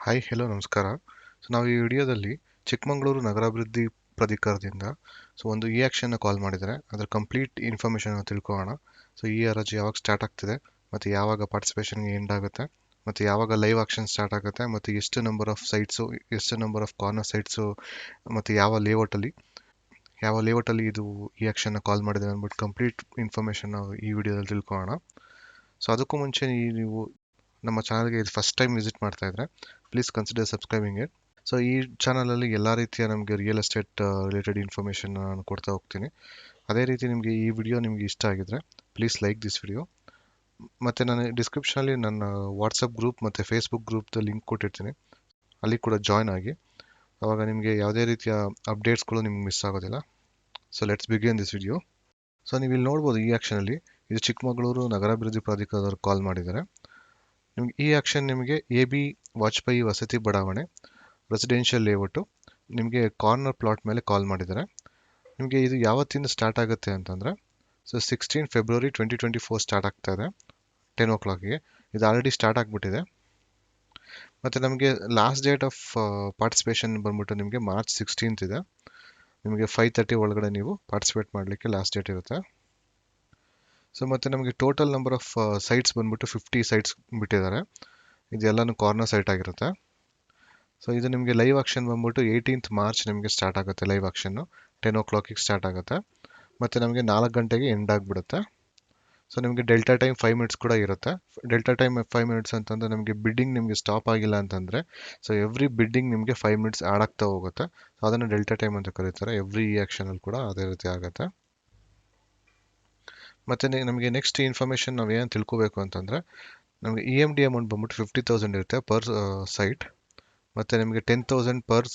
Hi hello ನಮಸ್ಕಾರ. ನಾವು ಈ ವಿಡಿಯೋದಲ್ಲಿ ಚಿಕ್ಕಮಗಳೂರು ನಗರಾಭಿವೃದ್ಧಿ ಪ್ರಾಧಿಕಾರದಿಂದ ಒಂದು ಇ ಆಕ್ಷನ್ನ ಕಾಲ್ ಮಾಡಿದ್ದಾರೆ. ಅದರ ಕಂಪ್ಲೀಟ್ ಇನ್ಫಾರ್ಮೇಷನ್ ತಿಳ್ಕೊಳ್ಳೋಣ. ಈ ಹರಾಜು ಯಾವಾಗ ಸ್ಟಾರ್ಟ್ ಆಗ್ತಿದೆ, ಮತ್ತು ಯಾವಾಗ ಪಾರ್ಟಿಸಿಪೇಷನ್ಗೆ ಎಂಡ್ ಆಗುತ್ತೆ, ಮತ್ತು ಯಾವಾಗ ಲೈವ್ ಆಕ್ಷನ್ ಸ್ಟಾರ್ಟ್ ಆಗುತ್ತೆ, ಮತ್ತು ಎಷ್ಟು ನಂಬರ್ ಆಫ್ ಸೈಟ್ಸು, ಎಷ್ಟು ನಂಬರ್ ಆಫ್ ಕಾರ್ನರ್ ಸೈಟ್ಸು, ಮತ್ತು ಯಾವ ಲೇಔಟಲ್ಲಿ ಇದು ಈ ಆಕ್ಷನ್ನ ಕಾಲ್ ಮಾಡಿದೆ ಅಂದ್ಬಿಟ್ಟು ಕಂಪ್ಲೀಟ್ ಇನ್ಫಾರ್ಮೇಷನ್ ನಾವು ಈ ವಿಡಿಯೋದಲ್ಲಿ ತಿಳ್ಕೊಳ್ಳೋಣ. ಅದಕ್ಕೂ ಮುಂಚೆ ನೀವು ನಮ್ಮ ಚಾನಲ್ಗೆ ಇದು ಫಸ್ಟ್ ಟೈಮ್ ವಿಸಿಟ್ ಮಾಡ್ತಾ ಇದ್ರೆ ಪ್ಲೀಸ್ ಕನ್ಸಿಡರ್ ಸಬ್ಸ್ಕ್ರೈಬಿಂಗ್ ಇಟ್. ಈ ಚಾನಲಲ್ಲಿ ಎಲ್ಲ ರೀತಿಯ ನಮಗೆ ರಿಯಲ್ ಎಸ್ಟೇಟ್ ರಿಲೇಟೆಡ್ ಇನ್ಫಾರ್ಮೇಷನ್ ನಾನು ಕೊಡ್ತಾ ಹೋಗ್ತೀನಿ. ಅದೇ ರೀತಿ ನಿಮಗೆ ಈ ವಿಡಿಯೋ ನಿಮಗೆ ಇಷ್ಟ ಆಗಿದ್ರೆ ಪ್ಲೀಸ್ ಲೈಕ್ ದಿಸ್ ವಿಡಿಯೋ. ಮತ್ತು ನಾನು ಡಿಸ್ಕ್ರಿಪ್ಷನಲ್ಲಿ ನನ್ನ ವಾಟ್ಸಪ್ ಗ್ರೂಪ್ ಮತ್ತು ಫೇಸ್ಬುಕ್ ಗ್ರೂಪ್ದ ಲಿಂಕ್ ಕೊಟ್ಟಿರ್ತೀನಿ, ಅಲ್ಲಿ ಕೂಡ ಜಾಯ್ನ್ ಆಗಿ. ಆವಾಗ ನಿಮಗೆ ಯಾವುದೇ ರೀತಿಯ ಅಪ್ಡೇಟ್ಸ್ಗಳು ನಿಮ್ಗೆ ಮಿಸ್ ಆಗೋದಿಲ್ಲ. Let's begin this video. ನೀವು ಇಲ್ಲಿ ನೋಡ್ಬೋದು, ಈ ಆಕ್ಷನಲ್ಲಿ ಇದು ಚಿಕ್ಕಮಗಳೂರು ನಗರಾಭಿವೃದ್ಧಿ ಪ್ರಾಧಿಕಾರದವ್ರು ಕಾಲ್ ಮಾಡಿದ್ದಾರೆ. ನಿಮ್ಗೆ ಈ ಆಕ್ಷನ್ ನಿಮಗೆ AB ವಾಜಪೇಯಿ ವಸತಿ ಬಡಾವಣೆ ರೆಸಿಡೆನ್ಷಿಯಲ್ ಲೇಔಟು ನಿಮಗೆ ಕಾರ್ನರ್ ಪ್ಲಾಟ್ ಮೇಲೆ ಕಾಲ್ ಮಾಡಿದ್ದಾರೆ. ನಿಮಗೆ ಇದು ಯಾವತ್ತಿಂದ ಸ್ಟಾರ್ಟ್ ಆಗುತ್ತೆ ಅಂತಂದರೆ 16 ಫೆಬ್ರವರಿ 2024 ಸ್ಟಾರ್ಟ್ ಆಗ್ತಾ ಇದೆ 10 o'clockಗೆ. ಇದು ಆಲ್ರೆಡಿ ಸ್ಟಾರ್ಟ್ ಆಗಿಬಿಟ್ಟಿದೆ. ಮತ್ತು ನಮಗೆ ಲಾಸ್ಟ್ ಡೇಟ್ ಆಫ್ ಪಾರ್ಟಿಸಿಪೇಷನ್ ಬಂದ್ಬಿಟ್ಟು ನಿಮಗೆ ಮಾರ್ಚ್ 16th ಇದೆ. ನಿಮಗೆ 5:30 ಒಳಗಡೆ ನೀವು ಪಾರ್ಟಿಸಿಪೇಟ್ ಮಾಡಲಿಕ್ಕೆ ಲಾಸ್ಟ್ ಡೇಟ್ ಇರುತ್ತೆ. ಮತ್ತು ನಮಗೆ ಟೋಟಲ್ ನಂಬರ್ ಆಫ್ ಸೈಟ್ಸ್ ಬಂದ್ಬಿಟ್ಟು 50 ಸೈಟ್ಸ್ ಬಿಟ್ಟಿದ್ದಾರೆ. ಇದೆಲ್ಲನೂ ಕಾರ್ನರ್ ಸೈಟ್ ಆಗಿರುತ್ತೆ. ಇದು ನಿಮಗೆ ಲೈವ್ ಆಕ್ಷನ್ ಬಂದ್ಬಿಟ್ಟು 18th ಮಾರ್ಚ್ ನಿಮಗೆ ಸ್ಟಾರ್ಟ್ ಆಗುತ್ತೆ. ಲೈವ್ ಆಕ್ಷನ್ನು 10 o'clockಗೆ ಸ್ಟಾರ್ಟ್ ಆಗುತ್ತೆ, ಮತ್ತು ನಮಗೆ 4 ಗಂಟೆಗೆ ಎಂಡ್ ಆಗಿಬಿಡುತ್ತೆ. ನಿಮಗೆ ಡೆಲ್ಟಾ ಟೈಮ್ 5 ಮಿನಿಟ್ಸ್ ಕೂಡ ಇರುತ್ತೆ. ಡೆಲ್ಟಾ ಟೈಮ್ 5 ಮಿನಿಟ್ಸ್ ಅಂತಂದರೆ ನಮಗೆ ಬಿಡ್ಡಿಂಗ್ ನಿಮಗೆ ಸ್ಟಾಪ್ ಆಗಿಲ್ಲ ಅಂತಂದರೆ ಎವ್ರಿ ಬಿಡ್ಡಿಂಗ್ ನಿಮಗೆ 5 ಮಿನಿಟ್ಸ್ ಆ್ಯಡ್ ಆಗ್ತಾ ಹೋಗುತ್ತೆ. ಅದನ್ನು ಡೆಲ್ಟಾ ಟೈಮ್ ಅಂತ ಕರೀತಾರೆ. ಎವ್ರಿ ಈ ಆಕ್ಷನಲ್ಲಿ ಕೂಡ ಅದೇ ರೀತಿ ಆಗುತ್ತೆ. ಮತ್ತು ನಮಗೆ ನೆಕ್ಸ್ಟ್ ಇನ್ಫಾರ್ಮೇಷನ್ ನಾವು ಏನು ತಿಳ್ಕೋಬೇಕು ಅಂತಂದರೆ, ನಮಗೆ EMD ಅಮೌಂಟ್ ಬಂದ್ಬಿಟ್ಟು 50,000 ಇರುತ್ತೆ ಪರ್ ಸೈಟ್, ಮತ್ತು ನಿಮಗೆ 10,000 ಪರ್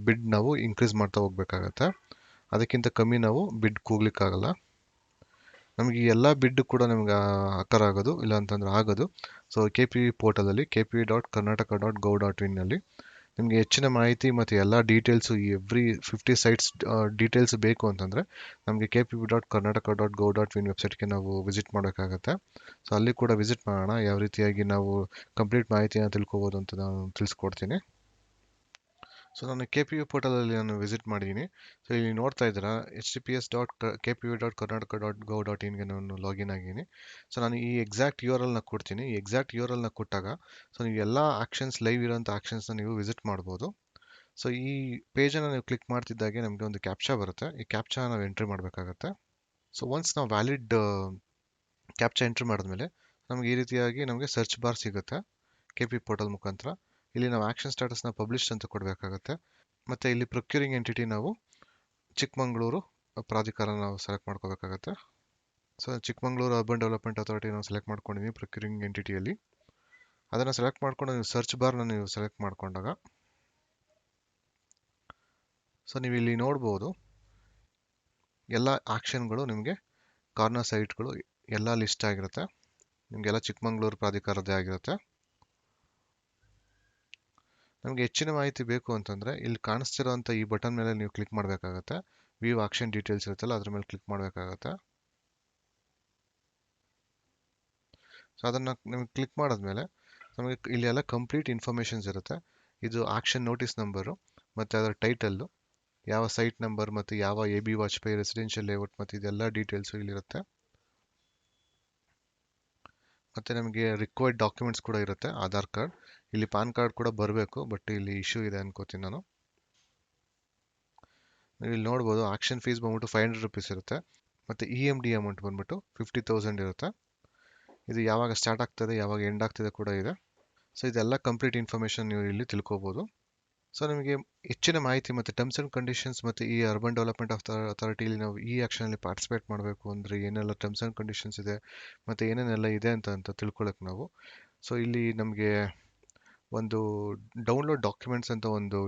ಬಿಡ್ ನಾವು ಇನ್ಕ್ರೀಸ್ ಮಾಡ್ತಾ ಹೋಗ್ಬೇಕಾಗತ್ತೆ. ಅದಕ್ಕಿಂತ ಕಮ್ಮಿ ನಾವು ಬಿಡ್ ಕೂಗ್ಲಿಕ್ಕಾಗಲ್ಲ. ನಮಗೆ ಈ ಎಲ್ಲ ಬಿಡ್ ಕೂಡ ನಮಗೆ ಅಕ್ಕರ್ ಆಗೋದು ಇಲ್ಲ ಅಂತಂದ್ರೆ ಆಗೋದು KPV ಪೋರ್ಟಲಲ್ಲಿ kpv.karnataka.gov.in ನಲ್ಲಿ ನಿಮಗೆ ಹೆಚ್ಚಿನ ಮಾಹಿತಿ ಮತ್ತು ಎಲ್ಲ ಡೀಟೇಲ್ಸು, ಎವ್ರಿ 50 ಸೈಟ್ಸ್ ಡೀಟೇಲ್ಸ್ ಬೇಕು ಅಂತಂದರೆ ನಮಗೆ kpv.karnataka.gov.in ವೆಬ್ಸೈಟ್ಗೆ ನಾವು ವಿಸಿಟ್ ಮಾಡಬೇಕಾಗತ್ತೆ. ಅಲ್ಲಿ ಕೂಡ ವಿಸಿಟ್ ಮಾಡೋಣ, ಯಾವ ರೀತಿಯಾಗಿ ನಾವು ಕಂಪ್ಲೀಟ್ ಮಾಹಿತಿಯನ್ನು ತಿಳ್ಕೊಬೋದು ಅಂತ ನಾನು ತಿಳಿಸ್ಕೊಡ್ತೀನಿ. ನಾನು KPV ಪೋರ್ಟಲಲ್ಲಿ ನಾನು ವಿಸಿಟ್ ಮಾಡಿದ್ದೀನಿ. ಇಲ್ಲಿ ನೋಡ್ತಾ ಇದ್ದೀರಾ https.kpv.karnataka.gov.in ನಾನು ಲಾಗಿನ್ ಆಗಿದ್ದೀನಿ. ನಾನು ಈ ಎಕ್ಸಾಕ್ಟ್ URL ನ ಕೊಡ್ತೀನಿ. ಈ ಎಕ್ಸಾಕ್ಟ್ URL ನ ಕೊಟ್ಟಾಗ ನೀವು ಎಲ್ಲ ಆಕ್ಷನ್ಸ್, ಲೈವ್ ಇರೋಂಥ ಆಕ್ಷನ್ಸ್ನ ನೀವು ವಿಸಿಟ್ ಮಾಡ್ಬೋದು. ಈ ಪೇಜನ್ನು ನೀವು ಕ್ಲಿಕ್ ಮಾಡ್ತಿದ್ದಾಗೆ ನಮಗೆ ಒಂದು ಕ್ಯಾಪ್ಚಾ ಬರುತ್ತೆ. ಈ ಕ್ಯಾಪ್ಚಾ ನಾವು ಎಂಟ್ರಿ ಮಾಡಬೇಕಾಗತ್ತೆ. ಒನ್ಸ್ ನಾವು ವ್ಯಾಲಿಡ್ ಕ್ಯಾಪ್ಚಾ ಎಂಟ್ರಿ ಮಾಡಿದ್ಮೇಲೆ ನಮಗೆ ಈ ರೀತಿಯಾಗಿ ನಮಗೆ ಸರ್ಚ್ ಬಾರ್ ಸಿಗುತ್ತೆ KPV ಪೋರ್ಟಲ್ ಮುಖಾಂತರ. ಇಲ್ಲಿ ನಾವು ಆಕ್ಷನ್ ಸ್ಟೇಟಸ್ನ ಪಬ್ಲಿಷ್ಡ್ ಅಂತ ಕೊಡಬೇಕಾಗತ್ತೆ. ಮತ್ತು ಇಲ್ಲಿ ಪ್ರೊಕ್ಯೂರಿಂಗ್ ಎಂಟಿಟಿ ನಾವು ಚಿಕ್ಕಮಗಳೂರು ಪ್ರಾಧಿಕಾರ ನಾವು ಸೆಲೆಕ್ಟ್ ಮಾಡ್ಕೋಬೇಕಾಗತ್ತೆ. ಚಿಕ್ಕಮಗಳೂರು ಅರ್ಬನ್ ಡೆವಲಪ್ಮೆಂಟ್ ಅಥಾರಿಟಿ ನಾವು ಸೆಲೆಕ್ಟ್ ಮಾಡ್ಕೊಂಡಿದ್ದೀವಿ ಪ್ರೊಕ್ಯೂರಿಂಗ್ ಎಂಟಿಟಿಯಲ್ಲಿ. ಅದನ್ನು ಸೆಲೆಕ್ಟ್ ಮಾಡ್ಕೊಂಡು ನೀವು ಸರ್ಚ್ ಬಾರ್ನ ನೀವು ಸೆಲೆಕ್ಟ್ ಮಾಡ್ಕೊಂಡಾಗ ನೀವು ಇಲ್ಲಿ ನೋಡ್ಬೋದು, ಎಲ್ಲ ಆಕ್ಷನ್ಗಳು ನಿಮಗೆ ಕಾರ್ನರ್ ಸೈಟ್ಗಳು ಎಲ್ಲ ಲಿಸ್ಟ್ ಆಗಿರುತ್ತೆ. ನಿಮಗೆಲ್ಲ ಚಿಕ್ಕಮಗಳೂರು ಪ್ರಾಧಿಕಾರದ್ದೇ ಆಗಿರುತ್ತೆ. ನಮಗೆ ಹೆಚ್ಚಿನ ಮಾಹಿತಿ ಬೇಕು ಅಂತಂದರೆ ಇಲ್ಲಿ ಕಾಣಿಸ್ತಿರೋಂಥ ಈ ಬಟನ್ ಮೇಲೆ ನೀವು ಕ್ಲಿಕ್ ಮಾಡಬೇಕಾಗತ್ತೆ. ವ್ಯೂ ಆಕ್ಷನ್ ಡೀಟೇಲ್ಸ್ ಇರುತ್ತಲ್ಲ, ಅದ್ರ ಮೇಲೆ ಕ್ಲಿಕ್ ಮಾಡಬೇಕಾಗತ್ತೆ. ಅದನ್ನು ನಿಮಗೆ ಕ್ಲಿಕ್ ಮಾಡಿದ್ಮೇಲೆ ನಮಗೆ ಇಲ್ಲಿ ಎಲ್ಲ ಕಂಪ್ಲೀಟ್ ಇನ್ಫಾರ್ಮೇಷನ್ಸ್ ಇರುತ್ತೆ. ಇದು ಆಕ್ಷನ್ ನೋಟಿಸ್ ನಂಬರು ಮತ್ತು ಅದರ ಟೈಟಲ್ಲು, ಯಾವ ಸೈಟ್ ನಂಬರ್ ಮತ್ತು ಯಾವ AB ವಾಜಪೇಯಿ ರೆಸಿಡೆನ್ಷಿಯಲ್ ಲೇಔಟ್ ಮತ್ತು ಇದೆಲ್ಲ ಡೀಟೇಲ್ಸು ಇಲ್ಲಿರುತ್ತೆ. ಮತ್ತು ನಮಗೆ ರಿಕ್ವೈರ್ಡ್ ಡಾಕ್ಯುಮೆಂಟ್ಸ್ ಕೂಡ ಇರುತ್ತೆ. ಆಧಾರ್ ಕಾರ್ಡ್, ಇಲ್ಲಿ ಪಾನ್ ಕಾರ್ಡ್ ಕೂಡ ಬರಬೇಕು, ಬಟ್ ಇಲ್ಲಿ ಇಶ್ಯೂ ಇದೆ ಅನ್ಕೋತೀನಿ ನಾನು. ನೀವು ಇಲ್ಲಿ ನೋಡ್ಬೋದು, ಆಕ್ಷನ್ ಫೀಸ್ ಬಂದ್ಬಿಟ್ಟು 500 rupees ಇರುತ್ತೆ, ಮತ್ತು EMD ಅಮೌಂಟ್ ಬಂದ್ಬಿಟ್ಟು 50,000 ಇರುತ್ತೆ. ಇದು ಯಾವಾಗ ಸ್ಟಾರ್ಟ್ ಆಗ್ತದೆ, ಯಾವಾಗ ಎಂಡ್ ಆಗ್ತದೆ ಕೂಡ ಇದೆ. ಇದೆಲ್ಲ ಕಂಪ್ಲೀಟ್ ಇನ್ಫಾರ್ಮೇಷನ್ ನೀವು ಇಲ್ಲಿ ತಿಳ್ಕೊಬೋದು. ನಿಮಗೆ ಹೆಚ್ಚಿನ ಮಾಹಿತಿ ಮತ್ತು ಟರ್ಮ್ಸ್ ಆ್ಯಂಡ್ ಕಂಡೀಷನ್ಸ್ ಮತ್ತು ಈ ಅರ್ಬನ್ ಡೆವಲಪ್ಮೆಂಟ್ ಅಥಾರಿಟಿಲಿ ನಾವು ಈ ಆಕ್ಷನಲ್ಲಿ ಪಾರ್ಟಿಸಿಪೇಟ್ ಮಾಡಬೇಕು ಅಂದರೆ ಏನೆಲ್ಲ ಟರ್ಮ್ಸ್ ಆ್ಯಂಡ್ ಕಂಡೀಷನ್ಸ್ ಇದೆ ಮತ್ತು ಏನೇನೆಲ್ಲ ಇದೆ ಅಂತ ತಿಳ್ಕೊಳ್ಳೋಕೆ ನಾವು ಇಲ್ಲಿ ನಮಗೆ ಒಂದು ಡೌನ್ಲೋಡ್ ಡಾಕ್ಯುಮೆಂಟ್ಸ್ ಅಂತ ಒಂದು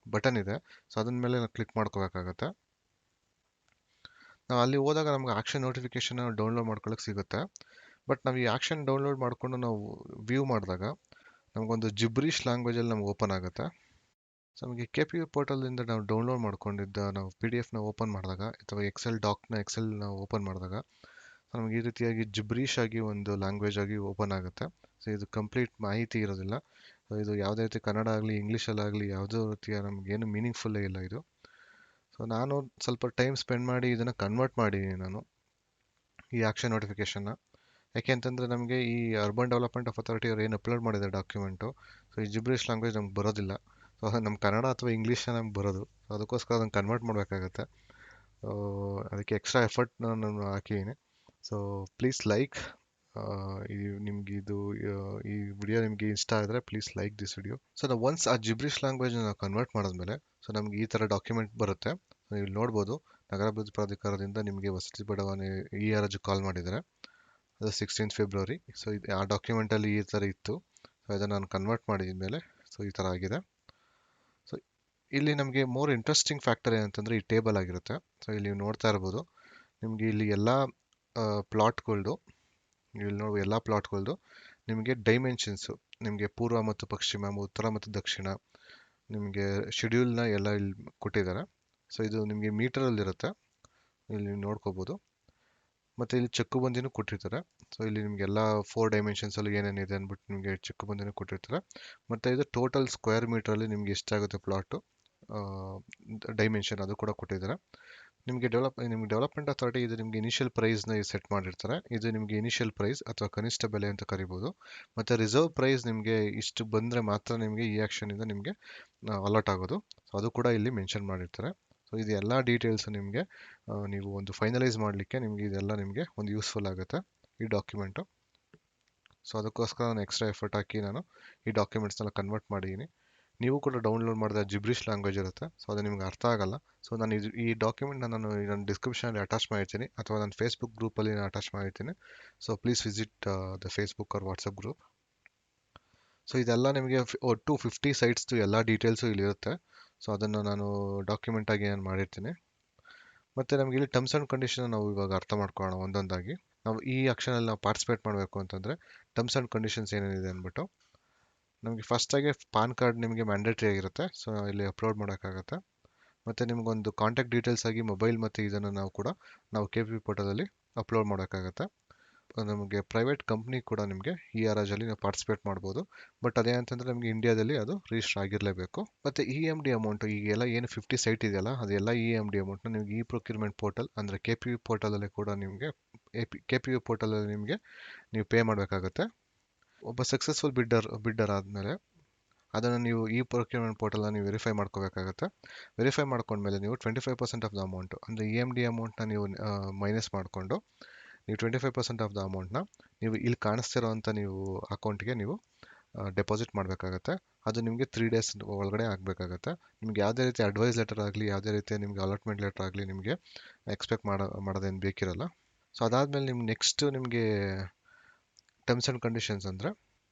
ಬಟನ್ ಇದೆ. ಅದನ್ನ ಮೇಲೆ ನಾವು ಕ್ಲಿಕ್ ಮಾಡ್ಕೋಬೇಕಾಗತ್ತೆ. ನಾವು ಅಲ್ಲಿ ಹೋದಾಗ ನಮ್ಗೆ ಆಕ್ಷನ್ ನೋಟಿಫಿಕೇಶನ್ ಡೌನ್ಲೋಡ್ ಮಾಡ್ಕೊಳ್ಳೋಕೆ ಸಿಗುತ್ತೆ. ಬಟ್ ನಾವು ಈ ಆಕ್ಷನ್ ಡೌನ್ಲೋಡ್ ಮಾಡಿಕೊಂಡು ನಾವು ವ್ಯೂ ಮಾಡಿದಾಗ ನಮಗೊಂದು ಜಿಬ್ರಿಷ್ ಲ್ಯಾಂಗ್ವೇಜಲ್ಲಿ ನಮ್ಗೆ ಓಪನ್ ಆಗುತ್ತೆ. ನಮಗೆ KPV ಪೋರ್ಟಲಿಂದ ನಾವು ಡೌನ್ಲೋಡ್ ಮಾಡ್ಕೊಂಡಿದ್ದ ನಾವು PDF ಓಪನ್ ಮಾಡಿದಾಗ ಅಥವಾ ಎಕ್ಸೆಲ್ ಓಪನ್ ಮಾಡಿದಾಗ ನಮಗೆ ಈ ರೀತಿಯಾಗಿ ಜಿಬ್ರಿಷ್ ಆಗಿ ಒಂದು ಲ್ಯಾಂಗ್ವೇಜ್ ಆಗಿ ಓಪನ್ ಆಗುತ್ತೆ. ಇದು ಕಂಪ್ಲೀಟ್ ಮಾಹಿತಿ ಇರೋದಿಲ್ಲ. ಇದು ಯಾವುದೇ ರೀತಿ ಕನ್ನಡ ಆಗಲಿ ಇಂಗ್ಲೀಷಲ್ಲಾಗಲಿ ಯಾವುದೇ ರೀತಿಯ ನಮಗೇನು ಮೀನಿಂಗ್ಫುಲ್ಲೇ ಇಲ್ಲ ಇದು. ಸೊ ನಾನು ಸ್ವಲ್ಪ ಟೈಮ್ ಸ್ಪೆಂಡ್ ಮಾಡಿ ಇದನ್ನು ಕನ್ವರ್ಟ್ ಮಾಡಿದ್ದೀನಿ ನಾನು, ಈ ಆಕ್ಷನ್ ನೋಟಿಫಿಕೇಷನ್ನ. ಯಾಕೆ ಅಂತಂದರೆ ನಮಗೆ ಈ ಅರ್ಬನ್ ಡೆವಲಪ್ಮೆಂಟ್ ಅಥಾರಿಟಿ ಅವ್ರು ಏನು ಅಪ್ಲೋಡ್ ಮಾಡಿದ್ದಾರೆ ಡಾಕ್ಯುಮೆಂಟು, ಸೊ ಈ ಜಿಬ್ರಿಷ್ ಲ್ಯಾಂಗ್ವೇಜ್ ನಮ್ಗೆ ಬರೋದಿಲ್ಲ. ಸೊ ನಮ್ಮ ಕನ್ನಡ ಅಥವಾ ಇಂಗ್ಲೀಷೇ ನಮ್ಗೆ ಬರೋದು. ಸೊ ಅದಕ್ಕೋಸ್ಕರ ಅದನ್ನು ಕನ್ವರ್ಟ್ ಮಾಡಬೇಕಾಗತ್ತೆ. ಅದಕ್ಕೆ ಎಕ್ಸ್ಟ್ರಾ ಎಫರ್ಟ್ ನಾನು ಹಾಕಿದ್ದೀನಿ. ಸೊ ಪ್ಲೀಸ್ ಲೈಕ್, ಈ ನಿಮ್ಗೆ ಈ ವಿಡಿಯೋ ನಿಮಗೆ ಇಷ್ಟ ಆದರೆ please like this video. So ನಾವು ಒನ್ಸ್ ಆ ಜಿಬ್ರಿಷ್ ಲ್ಯಾಂಗ್ವೇಜ್ ನಾವು ಕನ್ವರ್ಟ್ ಮಾಡಿದ್ಮೇಲೆ ಸೊ ನಮ್ಗೆ ಈ ಥರ ಡಾಕ್ಯುಮೆಂಟ್ ಬರುತ್ತೆ. ನೀವು ನೋಡ್ಬೋದು, ನಗರಾಭಿವೃದ್ಧಿ ಪ್ರಾಧಿಕಾರದಿಂದ ನಿಮಗೆ ವಸತಿ ಬಡಾವಣೆ ERG ಕಾಲ್ ಮಾಡಿದ್ದಾರೆ, ಅದು 16 ಫೆಬ್ರವರಿ. ಸೊ ಆ ಡಾಕ್ಯುಮೆಂಟಲ್ಲಿ ಈ ಥರ ಇತ್ತು. ಸೊ ಇದನ್ನು ನಾನು ಕನ್ವರ್ಟ್ ಮಾಡಿದ ಮೇಲೆ ಸೊ ಈ ಥರ ಆಗಿದೆ. ಸೊ ಇಲ್ಲಿ ನಮಗೆ ಮೋರ್ ಇಂಟ್ರೆಸ್ಟಿಂಗ್ ಫ್ಯಾಕ್ಟರ್ ಏನಂತಂದರೆ ಈ ಟೇಬಲ್ ಆಗಿರುತ್ತೆ. ಸೊ ಇಲ್ಲಿ ನೀವು ನೋಡ್ತಾ ಇರ್ಬೋದು, ನಿಮಗೆ ಇಲ್ಲಿ ಎಲ್ಲ ಪ್ಲಾಟ್ಗಳ್ದು, ಇಲ್ಲಿ ನೋಡುವ ಎಲ್ಲ ಪ್ಲಾಟ್ಗಳ್ದು ನಿಮಗೆ ಡೈಮೆನ್ಷನ್ಸು, ನಿಮಗೆ ಪೂರ್ವ ಮತ್ತು ಪಶ್ಚಿಮ, ಉತ್ತರ ಮತ್ತು ದಕ್ಷಿಣ, ನಿಮಗೆ ಶೆಡ್ಯೂಲ್ನ ಎಲ್ಲ ಇಲ್ಲಿ ಕೊಟ್ಟಿದ್ದಾರೆ. ಸೊ ಇದು ನಿಮಗೆ ಮೀಟರಲ್ಲಿರುತ್ತೆ, ಇಲ್ಲಿ ನೀವು ನೋಡ್ಕೋಬೋದು. ಮತ್ತು ಇಲ್ಲಿ ಚಕ್ಕುಬಂದಿನೂ ಕೊಟ್ಟಿರ್ತಾರೆ. ಸೊ ಇಲ್ಲಿ ನಿಮಗೆಲ್ಲ 4 ಡೈಮೆನ್ಷನ್ಸಲ್ಲಿ ಏನೇನಿದೆ ಅಂದ್ಬಿಟ್ಟು ನಿಮಗೆ ಚಕ್ಕುಬಂದಿನೂ ಕೊಟ್ಟಿರ್ತಾರೆ. ಮತ್ತು ಇದು ಟೋಟಲ್ ಸ್ಕ್ವೇರ್ ಮೀಟ್ರಲ್ಲಿ ನಿಮಗೆ ಎಷ್ಟಾಗುತ್ತೆ ಪ್ಲಾಟು ಡೈಮೆನ್ಷನ್ ಅದು ಕೂಡ ಕೊಟ್ಟಿದ್ದಾರೆ. ನಿಮಗೆ ಡೆವಲಪ್ಮೆಂಟ್ ಅಥಾರಿಟಿ ಇದು ನಿಮಗೆ ಇನಿಷಿಯಲ್ ಪ್ರೈಸ್ನ ಸೆಟ್ ಮಾಡಿರ್ತಾರೆ. ಇದು ನಿಮಗೆ ಇನಿಷಿಯಲ್ ಪ್ರೈಸ್ ಅಥವಾ ಕನಿಷ್ಠ ಬೆಲೆ ಅಂತ ಕರಿಬೋದು. ಮತ್ತು ರಿಸರ್ವ್ ಪ್ರೈಸ್ ನಿಮಗೆ ಇಷ್ಟು ಬಂದರೆ ಮಾತ್ರ ನಿಮಗೆ ಈ ಆ್ಯಕ್ಷನಿಂದ ನಿಮಗೆ ಅಲಾಟ್ ಆಗೋದು. ಸೊ ಅದು ಕೂಡ ಇಲ್ಲಿ ಮೆನ್ಷನ್ ಮಾಡಿರ್ತಾರೆ. ಸೊ ಇದು ಎಲ್ಲ ಡೀಟೇಲ್ಸ್ ನಿಮಗೆ ನೀವು ಒಂದು ಫೈನಲೈಸ್ ಮಾಡಲಿಕ್ಕೆ ನಿಮಗೆ ಇದೆಲ್ಲ ನಿಮಗೆ ಒಂದು ಯೂಸ್ಫುಲ್ ಆಗುತ್ತೆ ಈ ಡಾಕ್ಯುಮೆಂಟು. ಸೊ ಅದಕ್ಕೋಸ್ಕರ ನಾನು ಎಕ್ಸ್ಟ್ರಾ ಎಫರ್ಟ್ ಹಾಕಿ ನಾನು ಈ ಡಾಕ್ಯುಮೆಂಟ್ಸ್ನೆಲ್ಲ ಕನ್ವರ್ಟ್ ಮಾಡಿದ್ದೀನಿ. ನೀವು ಕೂಡ ಡೌನ್ಲೋಡ್ ಮಾಡಿದ ಜಿಬ್ರಿಷ್ ಲ್ಯಾಂಗ್ವೇಜ್ ಇರುತ್ತೆ, ಸೊ ಅದು ನಿಮ್ಗೆ ಅರ್ಥ ಆಗಲ್ಲ. ಸೊ ನಾನು ಈ ಡಾಕ್ಯುಮೆಂಟ್ನ ನಾನು ನನ್ನ ಡಿಸ್ಕ್ರಿಪ್ಷನಲ್ಲಿ ಅಟ್ಯಾಚ್ ಮಾಡಿರ್ತೀನಿ, ಅಥವಾ ನನ್ನ ಫೇಸ್ಬುಕ್ ಗ್ರೂಪಲ್ಲಿ ನಾನು ಅಟ್ಯಾಚ್ ಮಾಡಿರ್ತೀನಿ. So please visit the Facebook or WhatsApp group. So ಇದೆಲ್ಲ ನಿಮಗೆ 50 ಸೈಟ್ಸ್ದು ಎಲ್ಲ ಡೀಟೇಲ್ಸು ಇಲ್ಲಿರುತ್ತೆ. ಸೊ ಅದನ್ನು ನಾನು ಡಾಕ್ಯುಮೆಂಟಾಗಿ ನಾನು ಮಾಡಿರ್ತೀನಿ. ಮತ್ತು ನಮಗೆ ಇಲ್ಲಿ ಟರ್ಮ್ಸ್ ಆ್ಯಂಡ್ ಕಂಡೀಷನ್ ನಾವು ಇವಾಗ ಅರ್ಥ ಮಾಡ್ಕೊಳ್ಳೋಣ ಒಂದೊಂದಾಗಿ. ನಾವು ಈ ಆಕ್ಷನಲ್ಲಿ ನಾವು ಪಾರ್ಟಿಸಿಪೇಟ್ ಮಾಡಬೇಕು ಅಂತಂದರೆ ಟರ್ಮ್ಸ್ ಆ್ಯಂಡ್ ಕಂಡೀಷನ್ಸ್ ಏನೇನಿದೆ ಅಂದ್ಬಿಟ್ಟು, ನಮಗೆ ಫಸ್ಟಾಗಿ ಪಾನ್ ಕಾರ್ಡ್ ನಿಮಗೆ ಮ್ಯಾಂಡೇಟ್ರಿ ಆಗಿರುತ್ತೆ. ಸೊ ಇಲ್ಲಿ ಅಪ್ಲೋಡ್ ಮಾಡೋಕ್ಕಾಗತ್ತೆ. ಮತ್ತು ನಿಮಗೊಂದು ಕಾಂಟ್ಯಾಕ್ಟ್ ಡೀಟೇಲ್ಸ್ ಆಗಿ ಮೊಬೈಲ್ ಮತ್ತು ಇದನ್ನು ನಾವು KPP ಪೋರ್ಟಲಲ್ಲಿ ಅಪ್ಲೋಡ್ ಮಾಡೋಕ್ಕಾಗತ್ತೆ. ನಮಗೆ ಪ್ರೈವೇಟ್ ಕಂಪ್ನಿ ಕೂಡ ನಿಮಗೆ ERG ಅಲ್ಲಿ ನಾವು ಪಾರ್ಟಿಸಿಪೇಟ್ ಮಾಡ್ಬೋದು. ಬಟ್ ಅದೇನಂತಂದರೆ ನಮಗೆ ಇಂಡಿಯಾದಲ್ಲಿ ಅದು ರಿಜಿಸ್ಟರ್ ಆಗಿರಲೇಬೇಕು. ಮತ್ತು EMD ಅಮೌಂಟು ಈಗೆಲ್ಲ ಏನು 50 ಸೈಟ್ ಇದೆಯಲ್ಲ, ಅದೆಲ್ಲ EMD ಅಮೌಂಟ್ನ ನಿಮಗೆ ಪ್ರೊಕ್ಯೂರ್ಮೆಂಟ್ ಪೋರ್ಟಲ್ ಅಂದರೆ KPP ಪೋರ್ಟಲಲ್ಲಿ ಕೂಡ ನಿಮಗೆ KPP ಪೋರ್ಟಲಲ್ಲಿ ನಿಮಗೆ ನೀವು ಪೇ ಮಾಡಬೇಕಾಗತ್ತೆ. ಒಬ್ಬ ಸಕ್ಸಸ್ಫುಲ್ ಬಿಡ್ಡರ್ ಆದಮೇಲೆ ಅದನ್ನು ನೀವು ಪ್ರೊಕ್ಯೂರ್ಮೆಂಟ್ ಪೋರ್ಟಲ್ನ ನೀವು ವೆರಿಫೈ ಮಾಡ್ಕೋಬೇಕಾಗತ್ತೆ. ವೆರಿಫೈ ಮಾಡ್ಕೊಂಡ್ಮೇಲೆ ನೀವು 25% ಆಫ್ ದ ಅಮೌಂಟು ಅಂದರೆ EMD ಅಮೌಂಟ್ನ ನೀವು ಮೈನಸ್ ಮಾಡಿಕೊಂಡು ನೀವು 25% ಆಫ್ ದ ಅಮೌಂಟ್ನ ನೀವು ಇಲ್ಲಿ ಕಾಣಿಸ್ತಿರೋವಂಥ ನೀವು ಅಕೌಂಟ್ಗೆ ನೀವು ಡೆಪಾಸಿಟ್ ಮಾಡಬೇಕಾಗತ್ತೆ. ಅದು ನಿಮಗೆ 3 ಡೇಸ್ ಒಳಗಡೆ ಆಗಬೇಕಾಗತ್ತೆ. ನಿಮ್ಗೆ ಯಾವುದೇ ರೀತಿ ಅಡ್ವೈಸ್ ಲೆಟರ್ ಆಗಲಿ, ಯಾವುದೇ ರೀತಿಯ ನಿಮಗೆ ಅಲಾಟ್ಮೆಂಟ್ ಲೆಟರ್ ಆಗಲಿ ನಿಮಗೆ ಎಕ್ಸ್ಪೆಕ್ಟ್ ಮಾಡೋದೇನು ಬೇಕಿರಲ್ಲ. ಸೊ ಅದಾದಮೇಲೆ ನೆಕ್ಸ್ಟ್ ನಿಮಗೆ ಟರ್ಮ್ಸ್ ಆ್ಯಂಡ್ ಕಂಡೀಷನ್ಸ್ ಅಂದರೆ,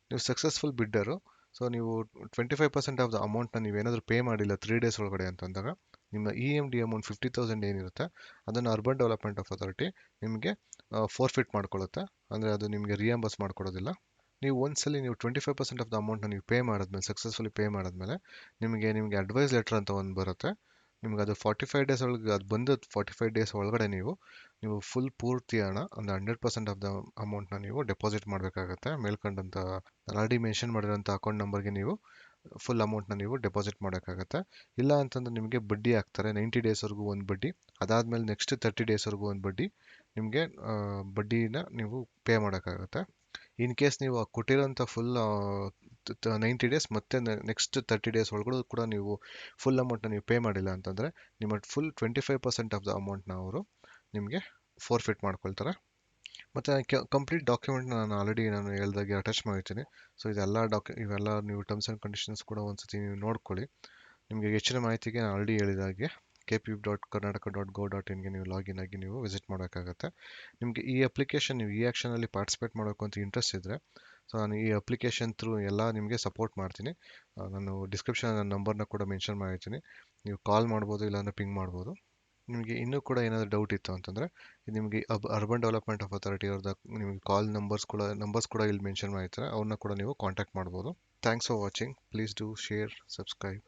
ನೀವು ಸಕ್ಸಸ್ಫುಲ್ ಬಿಡ್ಡರು, ಸೊ ನೀವು 25% ಆಫ್ ದ ಅಮೌಂಟ್ನ ನೀವೇನಾದರೂ ಪೇ ಮಾಡಿಲ್ಲ 3 ಡೇಸ್ ಒಳಗಡೆ ಅಂತಂದಾಗ ನಿಮ್ಮ EMD ಅಮೌಂಟ್ 50,000 ಏನಿರುತ್ತೆ ಅದನ್ನು ಅರ್ಬನ್ ಡೆವಲಪ್ಮೆಂಟ್ ಅಥಾರಿಟಿ ನಿಮಗೆ ಫೋರ್ಫಿಟ್ ಮಾಡ್ಕೊಳ್ಳುತ್ತೆ. ಅಂದರೆ ಅದು ನಿಮಗೆ ರಿಯಂಬರ್ಸ್ ಮಾಡ್ಕೊಡೋದಿಲ್ಲ. ನೀವು ಒಂದ್ಸಲಿ ನೀವು 25% ಆಫ್ ದ ಅಮೌಂಟ್ನ ನೀವು ಪೇ ಮಾಡಿದ್ಮೇಲೆ, ಸಕ್ಸಸ್ಫುಲಿ ಪೇ ಮಾಡಿದ್ಮೇಲೆ ನಿಮಗೆ ಅಡ್ವೈಸ್ ಲೆಟರ್ ಅಂತ ಒಂದು ಬರುತ್ತೆ. ನಿಮ್ಗೆ ಅದು 45 ಡೇಸ್ ಒಳಗೆ ಅದು ಬಂದು 45 ಡೇಸ್ ಒಳಗಡೆ ನೀವು ಫುಲ್ ಪೂರ್ತಿ ಹಣ ಅಂದರೆ 100% ಆಫ್ ದ ಅಮೌಂಟ್ನ ನೀವು ಡೆಪಾಸಿಟ್ ಮಾಡಬೇಕಾಗತ್ತೆ. ಮೇಲ್ಕಂಡಂಥ ಆಲ್ರೆಡಿ ಮೆನ್ಷನ್ ಮಾಡಿರೋಂಥ ಅಕೌಂಟ್ ನಂಬರ್ಗೆ ನೀವು ಫುಲ್ ಅಮೌಂಟ್ನ ನೀವು ಡೆಪಾಸಿಟ್ ಮಾಡೋಕ್ಕಾಗತ್ತೆ. ಇಲ್ಲ ಅಂತಂದರೆ ನಿಮಗೆ ಬಡ್ಡಿ ಹಾಕ್ತಾರೆ. 90 ಡೇಸ್ವರೆಗೂ ಒಂದು ಬಡ್ಡಿ, ಅದಾದಮೇಲೆ ನೆಕ್ಸ್ಟ್ 30 ಡೇಸ್ವರೆಗೂ ಒಂದು ಬಡ್ಡಿ, ನಿಮಗೆ ಬಡ್ಡಿನ ನೀವು ಪೇ ಮಾಡೋಕ್ಕಾಗತ್ತೆ. ಇನ್ ಕೇಸ್ ನೀವು ಕೊಟ್ಟಿರೋಂಥ ಫುಲ್ 90 ಡೇಸ್ ಮತ್ತು ನೆಕ್ಸ್ಟ್ 30 ಡೇಸ್ ಒಳಗಡೆ ಕೂಡ ನೀವು ಫುಲ್ ಅಮೌಂಟ್ನ ನೀವು ಪೇ ಮಾಡಿಲ್ಲ ಅಂತಂದರೆ ನಿಮ್ಮ ಫುಲ್ 25% ಆಫ್ ದ ಅಮೌಂಟ್ನ ಅವರು ನಿಮಗೆ ಫೋರ್ಫಿಟ್ ಮಾಡ್ಕೊಳ್ತಾರೆ. ಮತ್ತು ಕಂಪ್ಲೀಟ್ ಡಾಕ್ಯುಮೆಂಟ್ನ ನಾನು ಹೇಳ್ದಾಗೆ ಅಟ್ಯಾಚ್ ಮಾಡಿರ್ತೀನಿ. ಸೊ ಇವೆಲ್ಲ ನೀವು ಟರ್ಮ್ಸ್ ಆ್ಯಂಡ್ ಕಂಡೀಷನ್ಸ್ ಕೂಡ ಒಂದ್ಸತಿ ನೀವು ನೋಡ್ಕೊಳ್ಳಿ. ನಿಮಗೆ ಹೆಚ್ಚಿನ ಮಾಹಿತಿಗೆ ನಾನು ಆಲ್ರೆಡಿ ಹೇಳಿದಾಗೆ kpp.karnataka.gov.in ನೀವು ಲಾಗಿನ್ ಆಗಿ ನೀವು ವಿಸಿಟ್ ಮಾಡೋಕ್ಕಾಗತ್ತೆ. ನಿಮಗೆ ಈ ಅಪ್ಲಿಕೇಶನ್ ನೀವು ಈ ಆ್ಯಕ್ಷನಲ್ಲಿ ಪಾರ್ಟಿಸಿಪೇಟ್ ಮಾಡೋಕ್ಕೂ ಅಂತ ಇಂಟ್ರೆಸ್ಟ್ ಇದ್ದರೆ, ಸೊ ನಾನು ಈ ಅಪ್ಲಿಕೇಶನ್ ಥ್ರೂ ಎಲ್ಲ ನಿಮಗೆ ಸಪೋರ್ಟ್ ಮಾಡ್ತೀನಿ. ನಾನು ಡಿಸ್ಕ್ರಿಪ್ಷನ್ ನನ್ನ ನಂಬರ್ನ ಕೂಡ ಮೆನ್ಷನ್ ಮಾಡಿರ್ತೀನಿ. ನೀವು ಕಾಲ್ ಮಾಡ್ಬೋದು, ಇಲ್ಲಾಂದರೆ ಪಿಂಗ್ ಮಾಡ್ಬೋದು. ನಿಮಗೆ ಇನ್ನೂ ಕೂಡ ಏನಾದರೂ ಡೌಟ್ ಇತ್ತು ಅಂತಂದರೆ ನಿಮಗೆ ಅರ್ಬನ್ ಡೆವಲಪ್ಮೆಂಟ್ ಅಥಾರಿಟಿ ಅವ್ರದ್ದು ನಿಮಗೆ ಕಾಲ್ ನಂಬರ್ಸ್ ಕೂಡ ಇಲ್ಲಿ ಮೆನ್ಷನ್ ಮಾಡಿರ್ತಾರೆ, ಅವ್ರನ್ನ ಕೂಡ ನೀವು ಕಾಂಟ್ಯಾಕ್ಟ್ ಮಾಡ್ಬೋದು. Thanks for watching. Please do share, subscribe.